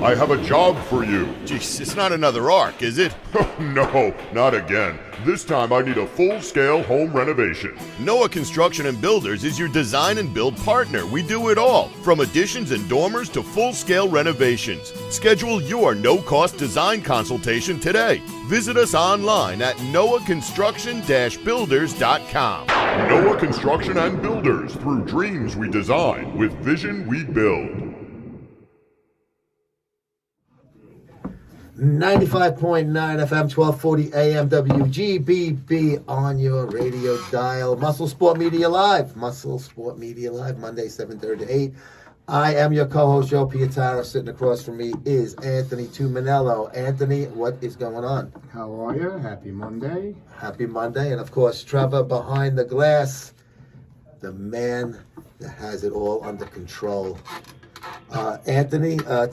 I have a job for you. Jeez, it's not another arc, is it? No, not again. This time I need a full-scale home renovation. Noah Construction and Builders is your design and build partner. We do it all, from additions and dormers to full-scale renovations. Schedule your no-cost design consultation today. Visit us online at noahconstruction-builders.com. Noah Construction and Builders. Through dreams we design, with vision we build. 95.9 FM, 1240 AM, WGBB on your radio dial. MuscleSport Media Live. MuscleSport Media Live, Monday, 7:30 to 8. I am your co-host, Joe Pietaro. Sitting across from me is Anthony Tuminello. Anthony, what is going on? How are you? Happy Monday. Happy Monday. And, of course, Trevor behind the glass, the man that has it all under control. Anthony, a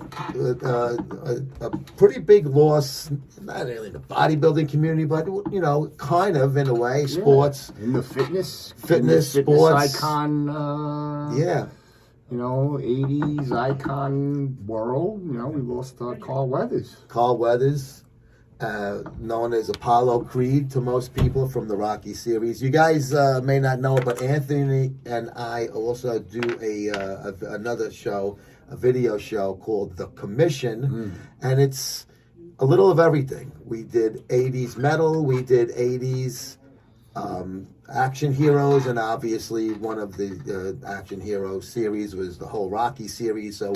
pretty big loss, not really in the bodybuilding community, but, you know, kind of in a way, sports. In the fitness sports. Icon, Yeah. You know, 80s icon world. You know, we lost Carl Weathers. Carl Weathers, known as Apollo Creed to most people from the Rocky series. You guys may not know, but Anthony and I also do another show, a video show called The Commission, and it's a little of everything. We did 80s metal, we did 80s action heroes, and obviously one of the action hero series was the whole Rocky series, so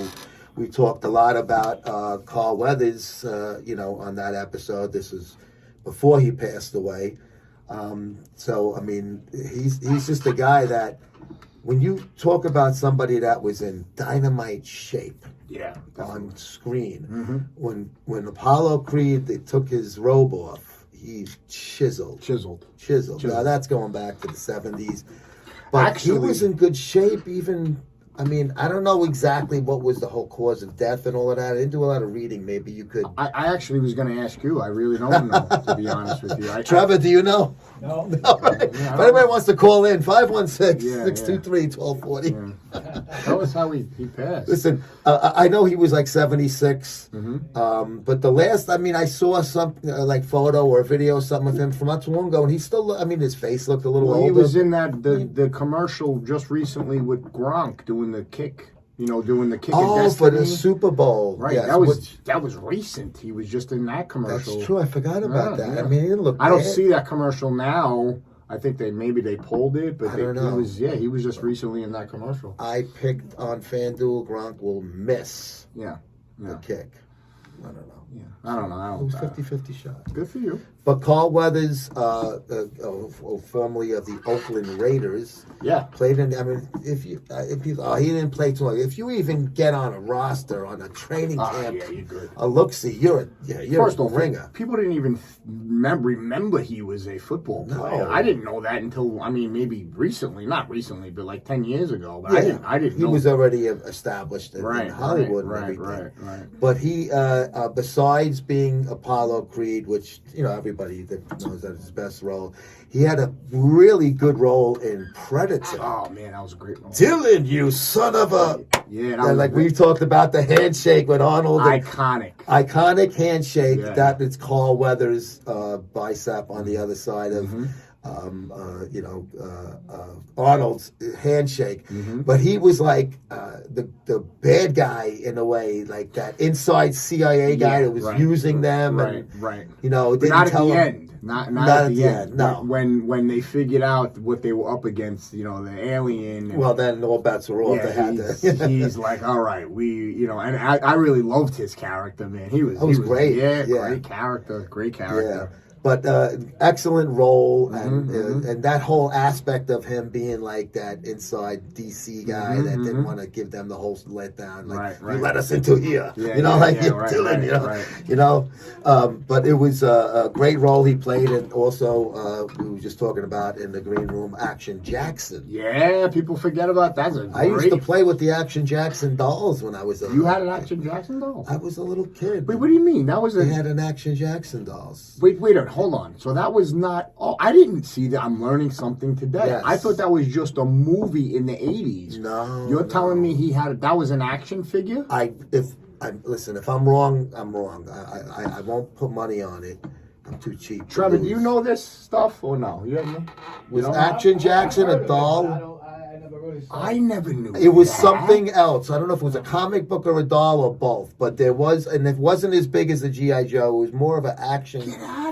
we talked a lot about Carl Weathers, you know, on that episode. This was before he passed away. So, I mean, he's just a guy that, when you talk about somebody that was in dynamite shape on screen, when Apollo Creed, they took his robe off, he chiseled. Now, that's going back to the 70s. But actually, he was in good shape even... I mean, I don't know exactly what was the whole cause of death and all of that. I didn't do a lot of reading. Maybe you could... I actually was going to ask you. I really don't know, to be honest with you. Trevor, do you know? No. Right. Yeah, if anybody wants to call in, 516-623-1240. That was how he passed. Listen, I know he was like 76, but the last, I mean, I saw something like photo or video or something of him from not too long ago, and he still, I mean, his face looked a little older. He was in the commercial just recently with Gronk doing the kick. You know, doing the kick of destiny. For the Super Bowl. Right, yes. that was recent. He was just in that commercial. That's true. I forgot about that. Yeah. I mean, he didn't look bad. I don't see that commercial now. I think they pulled it, but I don't know. He was just recently in that commercial. I picked on FanDuel. Gronk will miss the kick. I don't know. Yeah, I don't know. It was 50-50 shot. Good for you. But Carl Weathers, formerly of the Oakland Raiders, played in. I mean, if you he didn't play too long. If you even get on a roster on a training camp, you're good. A look-see, you're First a of all, ringer. People didn't even remember he was a football player. I didn't know that until maybe recently, not recently, but like 10 years ago. But I didn't. He was already established in Hollywood and everything. Right. But he, besides being Apollo Creed, which everybody that knows that his best role, he had a really good role in Predator. Oh man, that was a great role. Dylan, you son of a... Yeah, we've talked about the handshake with Arnold. Iconic handshake. Yeah. That is Carl Weathers' bicep on the other side of Arnold's handshake. But he was like the bad guy in a way, like that inside CIA guy that was using them. Right. Didn't not tell at the him, end. Not at the end. No. When they figured out what they were up against, the alien. Well, then all bets were off. They had to. He's like, all right, and I really loved his character, man. He was great. Great character. Yeah. But excellent role, and that whole aspect of him being like that inside DC guy that didn't want to give them the whole letdown, like you let us into here, Dylan, But it was a great role he played, and also we were just talking about in the green room, Action Jackson. Yeah, people forget about that. I used to play with the Action Jackson dolls when I was You had an Action Jackson doll? I was a little kid. Wait, what do you mean? They had an Action Jackson dolls. Wait a minute. Hold on. So that was not... Oh, I didn't see that. I'm learning something today. Yes. I thought that was just a movie in the 80s. No. You're telling me that was an action figure? Listen, if I'm wrong, I'm wrong. I won't put money on it. I'm too cheap. Trevor, do you know this stuff or no? You have Was Action Jackson a doll? I never knew. It was that. something else. I don't know if it was a comic book or a doll or both, but there was, and it wasn't as big as the G.I. Joe. It was more of an action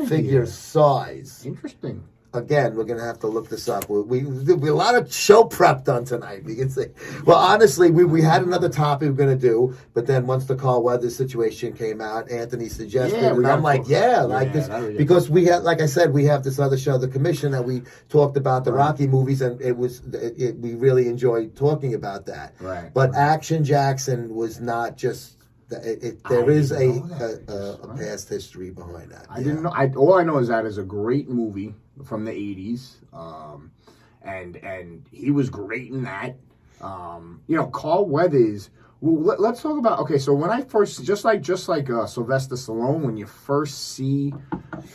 figure size. Interesting. Again, we're going to have to look this up. We a lot of show prep done tonight. We can say, well, honestly, we had another topic we were going to do, but then once the Carl Weathers situation came out, Anthony suggested, and I'm like, this, because we had, like I said, we have this other show, The Commission, that we talked about the Rocky movies, and we really enjoyed talking about that. Right. But Action Jackson was not just. There is a past history behind that. I didn't know. All I know is that is a great movie from the 80s, and he was great in that. Carl Weathers. Well, let's talk about. Okay, so when I first, just like Sylvester Stallone, when you first see,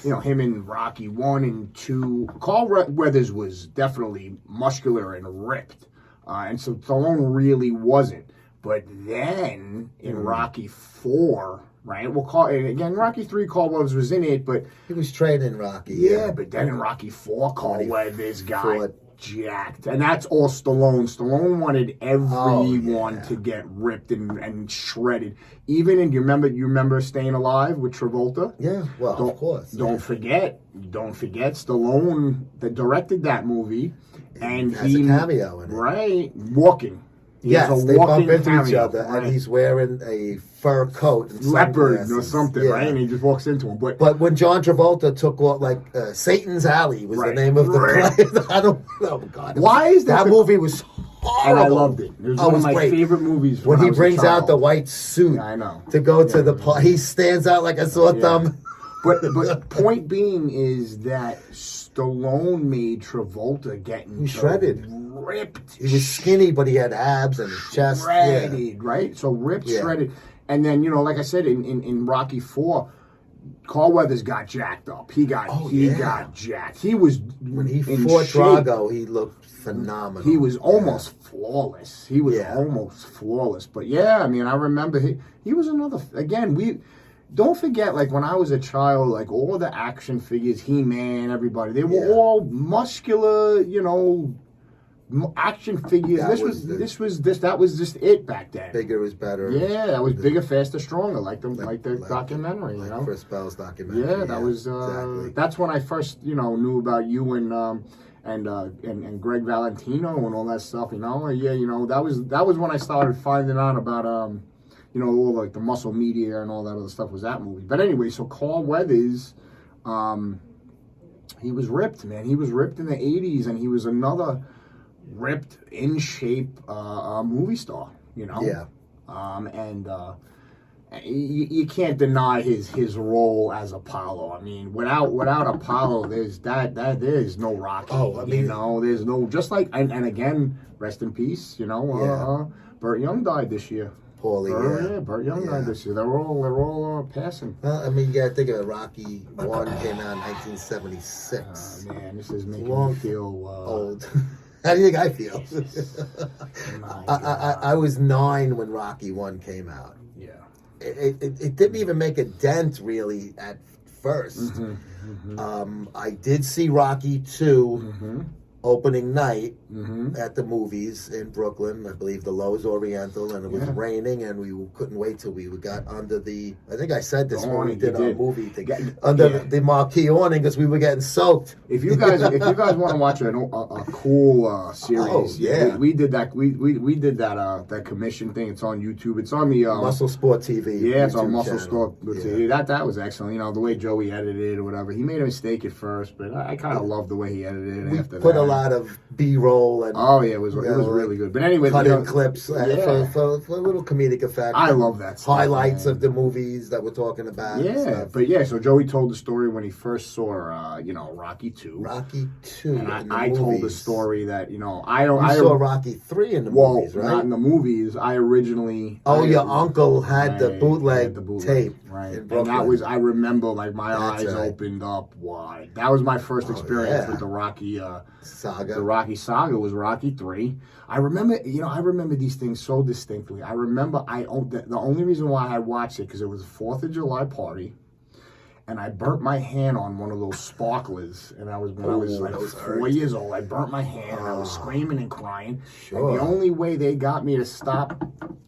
him in Rocky 1 and 2, Carl Weathers was definitely muscular and ripped, and so Stallone really wasn't. But then in Rocky 4, right? We'll call it again. Rocky 3, Carl Weathers was in it, but he was training Rocky. Yeah, but then in Rocky 4, Carl Weathers got jacked, and that's all Stallone. Stallone wanted everyone to get ripped and shredded. Even in you remember Staying Alive with Travolta? Yeah, well, of course. Don't forget Stallone that directed that movie, and he has a cameo in it. Right, walking. Yes, they bump into each other, and he's wearing a fur coat and leopard or something, right? And he just walks into him. But when John Travolta took off, Satan's Alley was the name of the play. I don't know, God. Why is that movie was horrible. And I loved it. It was one of my favorite movies. When he brings out the white suit to go to the party, he stands out like a sore thumb. But point being is that Stallone made Travolta getting shredded. Ripped. He was skinny, but he had abs and chest. Shredded, right? So ripped, shredded. And then, like I said, in Rocky 4, Carl Weathers got jacked up. He got jacked. He was when he fought Drago, he looked phenomenal. He was almost flawless. He was almost flawless. But I remember he was another. Again, don't forget, when I was a child, all the action figures, He-Man, everybody, they were all muscular, action figures. That was just it back then. Bigger is better. Yeah, that was bigger, faster, stronger, like the documentary. Chris Bell's documentary. Yeah, that was. Exactly. That's when I first, knew about you and Greg Valentino and all that stuff. That was when I started finding out about all the muscle media and all that other stuff was that movie. But anyway, so Carl Weathers, he was ripped, man. He was ripped in the 80s, and he was another ripped, in shape movie star, Yeah. You can't deny his role as Apollo. I mean, without Apollo, there's no Rocky. There's no, just like, and again, rest in peace. Burt Young died this year. Burt Young died this year. They're all passing. Well, you gotta think of it. Rocky 1 came out in 1976. Man, this is making me feel old. How do you think I feel? I was 9 when Rocky 1 came out. Yeah. It didn't even make a dent, really, at first. I did see Rocky 2 opening night at the movies in Brooklyn. I believe the Lowe's Oriental, and it was raining, and we couldn't wait till we got under the. I think I said this when we did our movie thing, under the marquee awning, because we were getting soaked. If you guys want to watch a cool series, we did that. We did that commission thing. It's on YouTube. It's on the MuscleSport TV. Yeah, it's on MuscleSport TV. That was excellent. The way Joey edited it or whatever. He made a mistake at first, but I kind of loved the way he edited it after that. A lot of B-roll and it was really good. But anyway, cut-in clips for a little comedic effect. I love that stuff, highlights of the movies that we're talking about. Yeah, but so Joey told the story when he first saw Rocky 2. Rocky 2. And I told the story that I saw Rocky 3 in the movies, right? Not in the movies. I originally. Your uncle had the bootleg tape. Right, and that was, I remember, my eyes opened up wide. That was my first experience with the Rocky saga. The Rocky saga was Rocky 3. I remember these things so distinctly. I remember the only reason why I watched it because it was a 4th of July party. And I burnt my hand on one of those sparklers. And I was when I was like 4 years old. I burnt my hand and I was screaming and crying. Sure. And the only way they got me to stop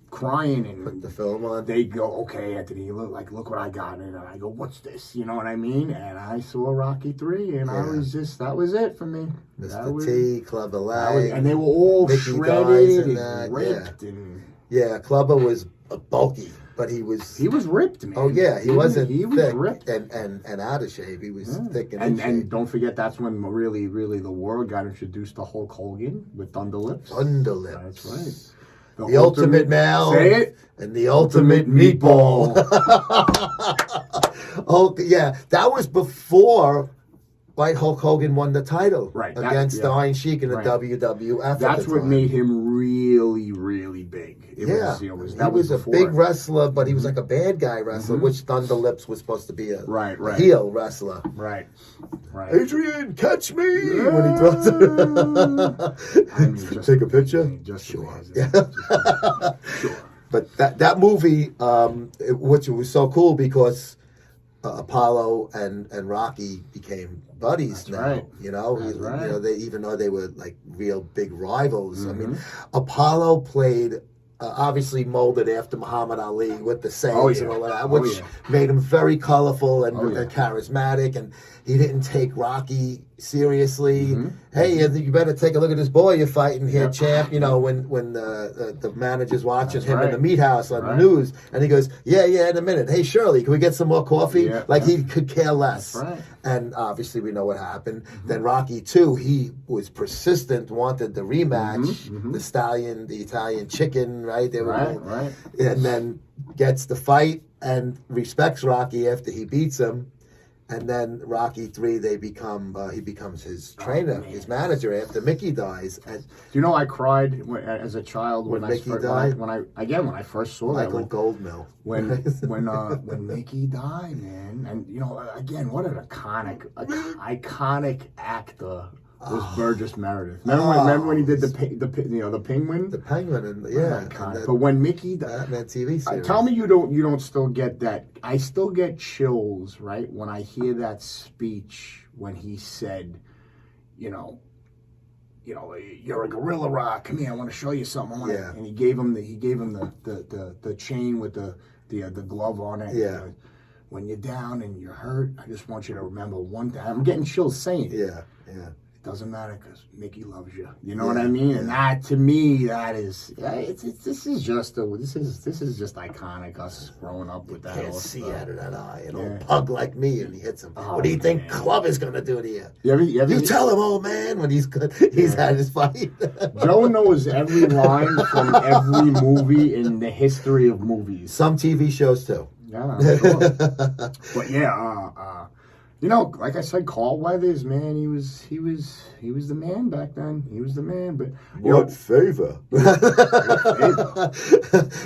crying and Put the film on. they go, okay, Anthony, look what I got. And I go, what's this? You know what I mean? And I saw Rocky 3 and I was just, that was it for me. Mr. T, Clubber Lang. And they were all Mickey shredded and and ripped. And yeah, Clubber was bulky. But he was ripped, man. Oh yeah, he wasn't he was thick ripped and out of shape. He was thick and and don't forget that's when really the world got introduced to Hulk Hogan with Thunder Lips. Thunder Lips. That's right. The ultimate male. Say it. And the ultimate meatball. Oh yeah, that was before Hulk Hogan won the title against the Iron Sheik in the WWF. That's what made him really, really big. He was a big wrestler, but he was like a bad guy wrestler, which Thunder Lips was supposed to be a heel wrestler. Right. Adrian, catch me when he throws it. Take a picture. Sure. But that movie, which was so cool because Apollo and Rocky became buddies. That's now. right. You know, That's right. You know, they even though they were like real big rivals. I mean, Apollo played. Obviously molded after Muhammad Ali with the sayings and all of that, which made him very colorful and charismatic. And he didn't take Rocky seriously. Hey, you better take a look at this boy you're fighting here, champ. You know, when the manager's watching him in the meat house on the news, and he goes, yeah, in a minute. Hey, Shirley, can we get some more coffee? He could care less. That's right. And obviously we know what happened. Then Rocky 2, he was persistent, wanted the rematch, the stallion, the Italian chicken, right? They were right. And then gets the fight and respects Rocky after he beats him. And then Rocky 3, he becomes his trainer, his manager after Mickey dies. And do you know I cried as a child when Mickey died? When I first saw Michael that Goldmill. When Mickey died, man, and you know, again, what an iconic actor was Burgess Meredith. Remember when he did the penguin? The penguin, and but when Mickey died, that TV series. Tell me you don't still get that. I still get chills, right, when I hear that speech when he said, you know, you're a gorilla rock. Come here, I want to show you something. And he gave him the chain with the glove on it. Yeah. When you're down and you're hurt, I just want you to remember one thing. I'm getting chills saying it. Yeah. It doesn't matter because Mickey loves you. You know what I mean? And that, to me, this is just iconic. Us growing up with that. Can't see out of that eye. An old pug like me, and he hits him. What do you think Club is going to do to you? You tell him, old man, when he's had his fight. Joe knows every line from every movie in the history of movies. Some TV shows too. Yeah, sure. But you know, like I said, Carl Weathers, man, he was the man back then. He was the man, but what favor?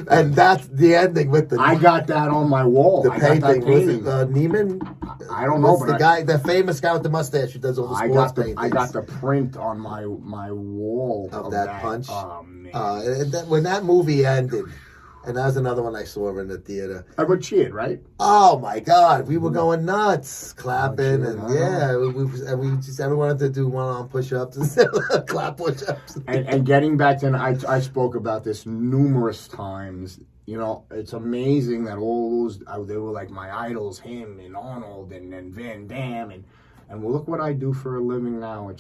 And that's the ending with the. I got that on my wall. The painting was it Neiman? I don't know, but the famous guy with the mustache who does all the sports paintings. I got the print on my wall of that punch. Oh man! And when that movie ended. And that was another one I saw in the theater. Everyone cheered, right? Oh my God, we were going nuts, clapping, and we just everyone wanted to do one-arm push-ups and clap push-ups. And getting back to, I spoke about this numerous times. You know, it's amazing that all those they were like my idols, him and Arnold and Van Damme and well, look what I do for a living now. You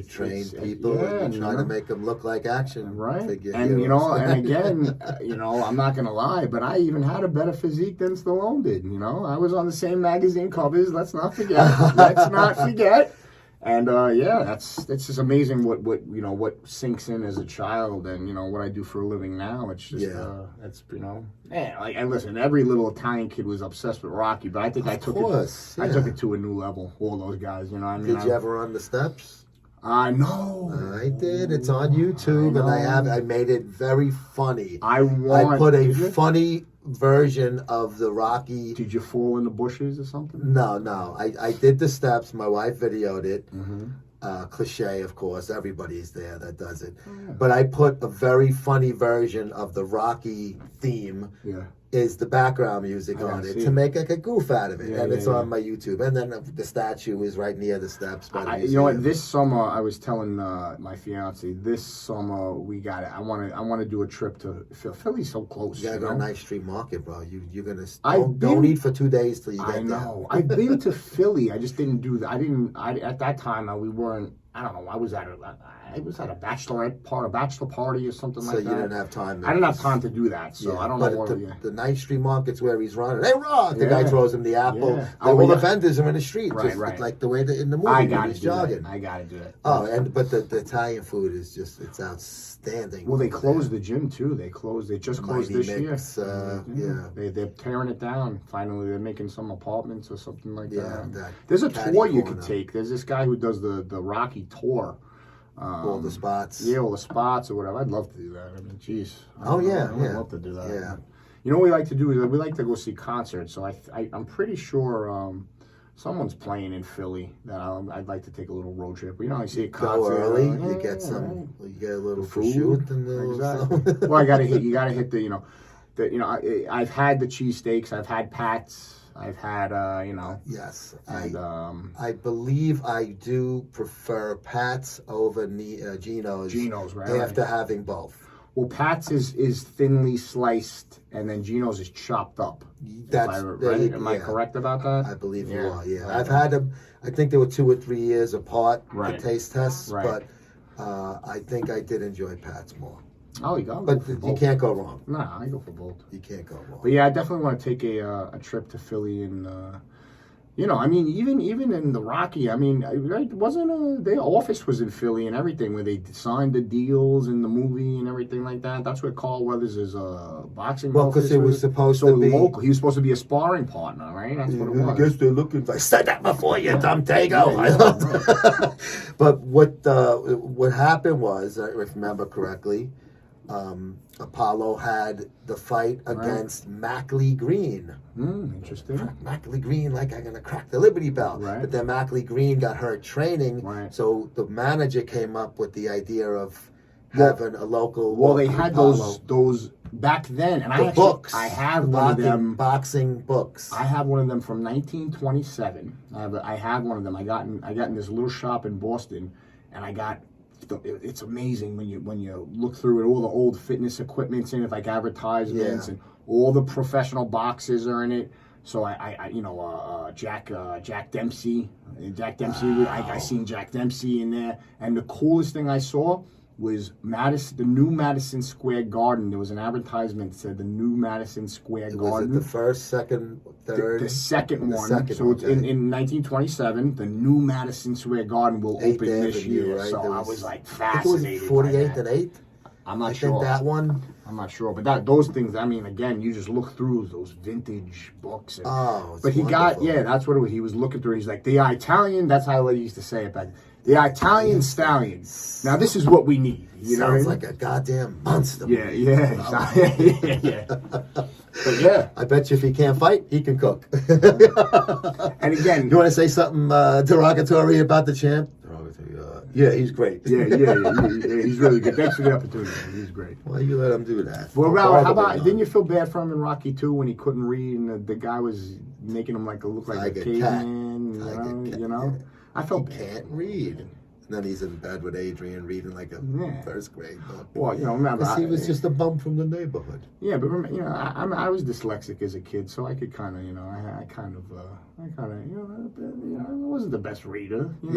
train people and you try to make them look like action figure and heroes. And again, I'm not gonna lie, but I even had a better physique than Stallone did. You know, I was on the same magazine covers. Let's not forget. And it's just amazing what sinks in as a child, and what I do for a living now. It's just and listen, every little Italian kid was obsessed with Rocky, but I think I took it to a new level. All those guys, Did you ever run the steps? No. I did. It's on YouTube, and I made it very funny. I put a funny version of the Rocky. Did you fall in the bushes or something? No. I did the steps. My wife videoed it. cliche, of course. Everybody's there that does it. But I put a very funny version of the Rocky theme. Yeah. Is the background music Oh, on I it see. to make like a goof out of it, Yeah, and it's yeah, on my YouTube. And then the statue is right near the steps. By the You know museum. what? This summer, I was telling my fiance. This summer, we got it. I want to do a trip to Philly's so close. You gotta go know? to Ninth Street Market, bro. You're gonna I've don't eat for 2 days till you get I there. know. I've been to Philly. I just didn't do that. At that time, we weren't. I don't know. I was at a bachelor party or something So like you that. didn't have time. I didn't have time to do that. So Yeah, I don't know but what. the Ninth Street Market's where he's running. Hey, Rock! The guy Yeah. throws him the apple. Yeah. All Oh, the yeah. vendors are in the street, Right, just right. like the way that in the movie I when gotta he's do jogging. that. I gotta do it. But the Italian food is just it's outstanding. Well, they over closed there. the gym too. They just closed Mighty this Mix, year. yeah. They're tearing it down. Finally, they're making some apartments or something like Yeah, that. There's a catty tour you corner. could take. There's this guy who does the Rocky tour. All the spots. Yeah, all the spots or whatever. I'd love to do that. I mean, geez. Oh, yeah, I'd yeah. love to do that. Yeah. You know what we like to do is we like to go see concerts. So I'm pretty sure someone's playing in Philly that I'd like to take a little road trip. You know, I see a concert. Go early. Yeah, You get some. You get a little food. prosciutto and a little Exactly. something. Well, you gotta hit the I've had the cheesesteaks. I've had Pat's. I've had Yes, and, I believe I do prefer Pat's over Geno's. Geno's, right? After having both. Well, Pat's is thinly sliced, and then Geno's is chopped up. That's Right? Am I yeah. correct about that? I believe you Yeah. are. Yeah, Right. I've had them. I think they were 2 or 3 years apart. Right. The taste tests, Right. but I think I did enjoy Pat's more. Oh, you go. But you can't go wrong. Nah, I go for both. You can't go wrong. But yeah, I definitely want to take a trip to Philly and. I mean, even in the Rocky, I mean, right, wasn't their office was in Philly and everything, where they signed the deals in the movie and everything like that. That's where Carl Weathers is boxing. Well, because it was supposed so to be local. He was supposed to be a sparring partner, right? That's what it was. I guess they're looking. I said that before, you dumb Dago. I love that. But what happened was, if I remember correctly, Apollo had the fight against Mackley Green. Interesting. Mackley Green, like I'm gonna crack the Liberty Bell. Right. But then Mackley Green got hurt training, Right. so the manager came up with the idea of having a local. Well, they had Apollo. those back then, and The books. I have the one of them. boxing books. I have one of them from 1927. I have one of them. I got in this little shop in Boston, and I got. It's amazing when you look through it. All the old fitness equipment's in it, like advertisements, Yeah. and all the professional boxes are in it. So Jack Dempsey, I seen Jack Dempsey in there, and the coolest thing I saw was the new Madison Square Garden. There was an advertisement that said the new Madison Square Was Garden. it the first, second, third? The second The one. second, So it's okay. in 1927, the new Madison Square Garden will 8th open this Avenue, year. right? So There I was like I think it was fascinated. 48th by and that. 8th. I'm not I sure. think that one. I'm not sure, but those things. I mean, again, you just look through those vintage books. And, Oh, it's but he wonderful. that's what it was. He was looking through. He's like the Italian. That's how they used to say it back. The Italian stallion. Now this is what we need. You know, Sounds what I mean? like a goddamn monster. Yeah, yeah. But yeah. I bet you if he can't fight, he can cook. And again, You want to say something derogatory about the champ? Yeah, he's great. yeah, he's really good. Thanks for the opportunity. He's great. Why you let him do that? Well, Don't Raul, bother how about, me, didn't you feel bad for him in Rocky 2 when he couldn't read and the guy was making him look like Tiger a cat. caveman, Tiger cat, you know? yeah. I felt He bad. can't read. And then he's in bed with Adrian reading like a Yeah. first grade book. Well, remember, Because he was just a bum from the neighborhood. yeah, but remember, I was dyslexic as a kid, so I could kind of, I wasn't the best reader, but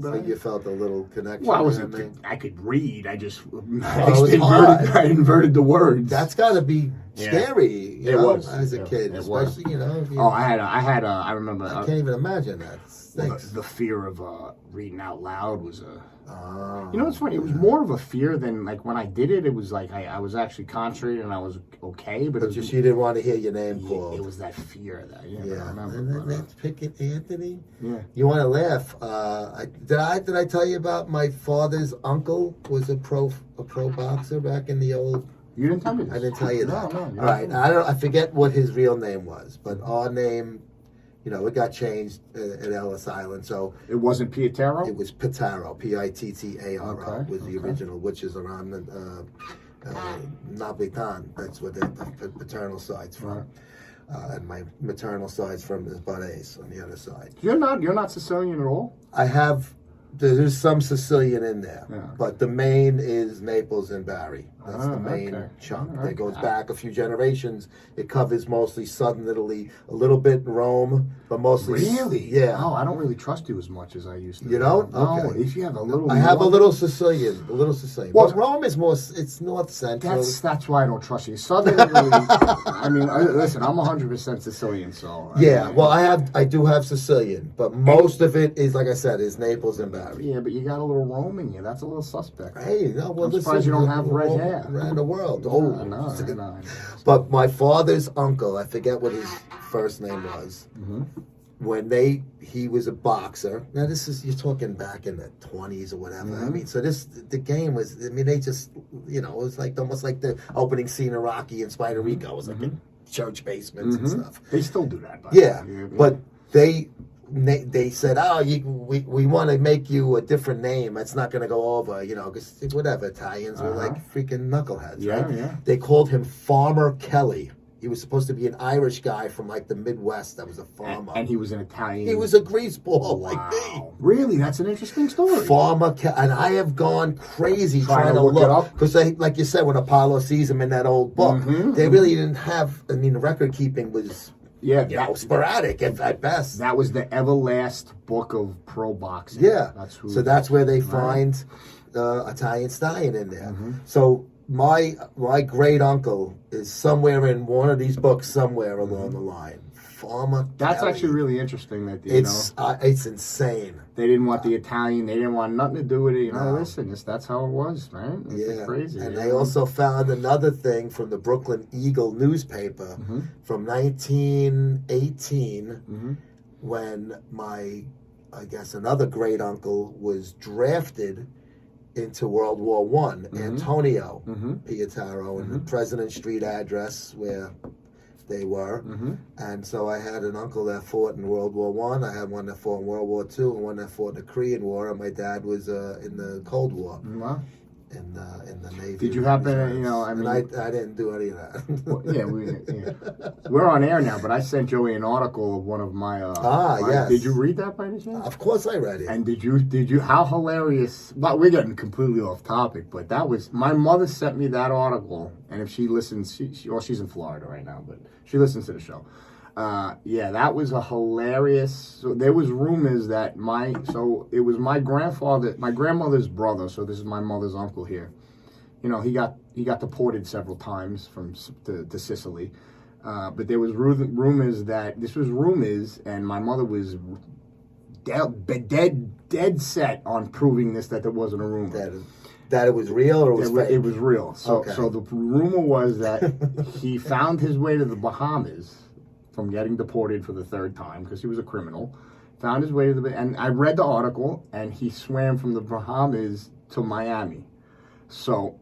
So you felt a little connection. well, I there, wasn't. man. I could read. I just, it was hard. I inverted the words. That's got to be Yeah. scary, you It know, was. as a Yeah, kid, it was. especially, if you, Oh, I remember. I can't even imagine that. Thanks. The fear of reading out loud was a. Oh, You know what's funny? It was more of a fear than like when I did it. It was like I was actually concentrated and I was okay, but it But was just you didn't want to hear your name it called. was that fear that I Yeah, remember. and then but, that's picking Anthony. yeah. You want to laugh? Did I tell you about my father's uncle was a pro boxer back in the old? You didn't tell me this. I didn't tell you that. No, you All didn't right, tell me. I forget what his real name was, but our name, it got changed at Ellis Island. So It wasn't Pietaro? it was Pitaro, Pittaro Okay, was the original, which is around Napolitan. That's where the paternal side's from. And my maternal side's from the Barres on the other side. You're not Sicilian at all? There's some Sicilian in there, Yeah. but the main is Naples and Bari. That's the Ah, main okay. chunk. All That right. goes back a few generations. It covers mostly southern Italy, a little bit Rome, but mostly Really? Yeah. Oh, I don't really trust you as much as I used to. You don't? No, Okay. if you have a little... I have a more- little Sicilian, Well, but Rome is more. It's north central. That's why I don't trust you. Southern Italy... I mean, listen, I'm 100% Sicilian, so... Yeah, well, I do have Sicilian, but most of it is, like I said, is Naples and Bari. Yeah, but you got a little Rome in you. That's a little suspect. Hey, no, well, I'm listen, surprised you don't have red all hair. around the world. I know. But my father's uncle, I forget what his first name was. Mm-hmm. When he was a boxer. Now you're talking back in the 20s or whatever. Mm-hmm. I mean, so the game was. I mean, they just, it was like almost like the opening scene of Rocky and Spider Rico. It was like in church basements and stuff. They still do that. By Yeah, the way. but they said, we want to make you a different name. It's not going to go over, because whatever, Italians were like freaking knuckleheads, Yeah, right? yeah. They called him Farmer Kelly. He was supposed to be an Irish guy from like the Midwest that was a farmer. And he was an Italian. He was a greaseball like me. Wow. Really? That's an interesting story. Farmer Kelly. And I have gone crazy trying to look it up? Because like you said, when Apollo sees him in that old book, they really didn't have, the record keeping was... Yeah, sporadic at best. that was the everlast book of pro boxing. Yeah. So that's where they find Italian Stallion in there. So my great uncle is somewhere in one of these books somewhere along the line. Farmer That's Kelly. actually really interesting that It's insane. they didn't want the Italian. They didn't want nothing to do with it. Listen, that's how it was, right? It's crazy. And they also found another thing from the Brooklyn Eagle newspaper from 1918 when another great uncle was drafted into World War One, Antonio Pietaro, and the President Street address where they were. And so I had an uncle that fought in World War One. I had one that fought in World War Two, and one that fought in the Korean War. And my dad was in the Cold War Wow. in the Navy. Did you happen to, And I didn't do any of that. We're on air now, but I sent Joey an article of one of my. Yes. Did you read that by any chance? Of course, I read it. And did you? How hilarious! But we're getting completely off topic. But that was my mother sent me that article, and if she listens, she's in Florida right now, but she listens to the show. That was a hilarious. So there was rumors that it was my grandmother's brother. So this is my mother's uncle here. He got deported several times to Sicily. But there was rumors that this was rumors, and my mother was dead set on proving that there wasn't a rumor. That it was real or it was fake? It was real. So Okay. so the rumor was that he found his way to the Bahamas from getting deported for the third time because he was a criminal. Found his way to and I read the article, and he swam from the Bahamas to Miami. So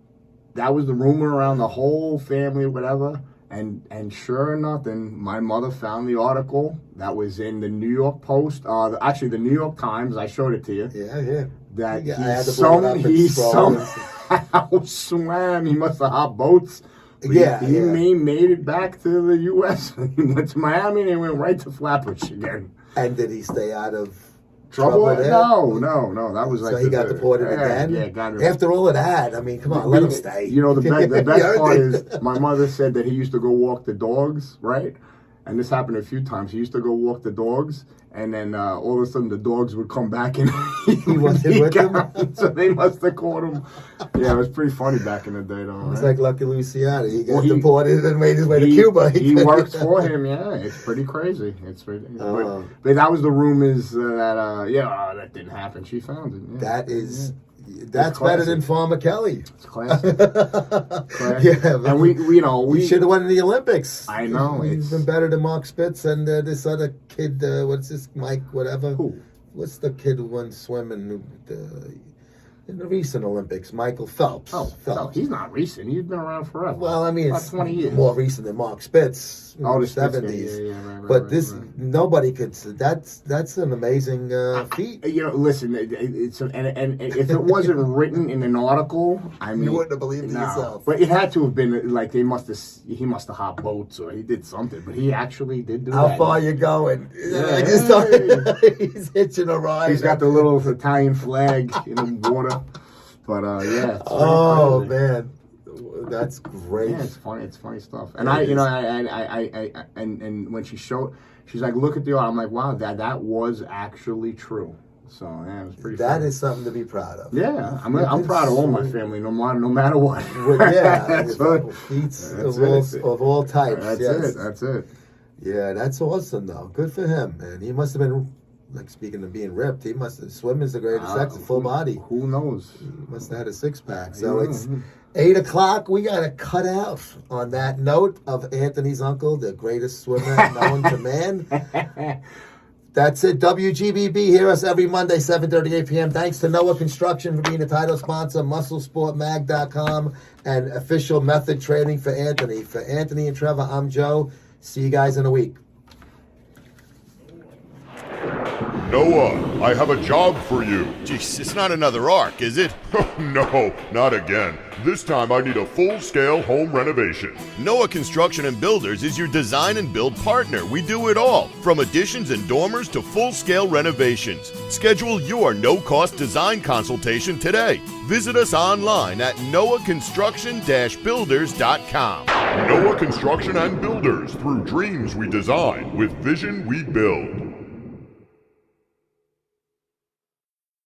that was the rumor around the whole family, whatever. And sure enough, then my mother found the article that was in the New York Post, actually the New York Times. I showed it to you. Yeah. That I had to pull it up and he scroll. somehow swam. He must have hopped boats. He made it back to the U.S. He went to Miami and he went right to Flatbush again. And did he stay out of Trouble? there? No. That was like So he got deported again? Yeah, got it. After all of that, come on, let him stay. The best He part earned is it. my mother said that he used to go walk the dogs, right? And this happened a few times. He used to go walk the dogs, and then all of a sudden the dogs would come back and He wasn't with them? So they must have caught him. Yeah, it was pretty funny back in the day, though. It's right? like Lucky Luciano. He got Well, deported and made his way to Cuba. He works for him. Yeah, it's pretty crazy. But that was the rumors that didn't happen. She found it. Yeah. That's better than Farmer Kelly. It's classic. Yeah, and we should have won in the Olympics. I know. He's been better than Mark Spitz and this other kid. What's this, Mike? Whatever. Who? What's the kid who went swimming? in the recent Olympics, Michael Phelps. Oh, no, he's not recent. He's been around forever. Well, I mean, about it's 20 years. more recent than Mark Spitz. Oh, the the Spitz guy, 70s. right, But right, this, right. nobody could. That's an amazing feat. You know, listen. It's and if it wasn't written in an article, I mean, You wouldn't have believed it no. yourself. But it had to have been like he must have hopped boats or he did something. But he actually did do How that. far you going? Yeah. He's hitching a ride. He's got the little Italian flag in the water. But yeah. It's Oh pretty crazy. man, that's great. Yeah, it's funny. It's funny stuff. And and when she showed, she's like, "Look at the art." I'm like, "Wow, that was actually true." So yeah, it was pretty. That funny. is something to be proud of. Yeah, I'm proud of all my family, no matter what. Yeah, That's what. feats That's of all types. That's yes. it. That's it. Yeah, that's awesome though. Good for him, man. He must have been, like, speaking of being ripped, he must have, swimming's the greatest sex, full body. Who knows? He must have had a six-pack. So Yeah. it's 8 o'clock. We got to cut out on that note of Anthony's uncle, the greatest swimmer known to man. That's it. WGBB. Hear us every Monday, 7:30, 8 p.m. Thanks to Noah Construction for being a title sponsor, MuscleSportMag.com, and official method training for Anthony. For Anthony and Trevor, I'm Joe. See you guys in a week. Noah, I have a job for you. Jeez, it's not another arc, is it? No, not again. This time I need a full-scale home renovation. Noah Construction and Builders is your design and build partner. We do it all, from additions and dormers to full-scale renovations. Schedule your no-cost design consultation today. Visit us online at noahconstruction-builders.com. Noah Construction and Builders. Through dreams we design, with vision we build.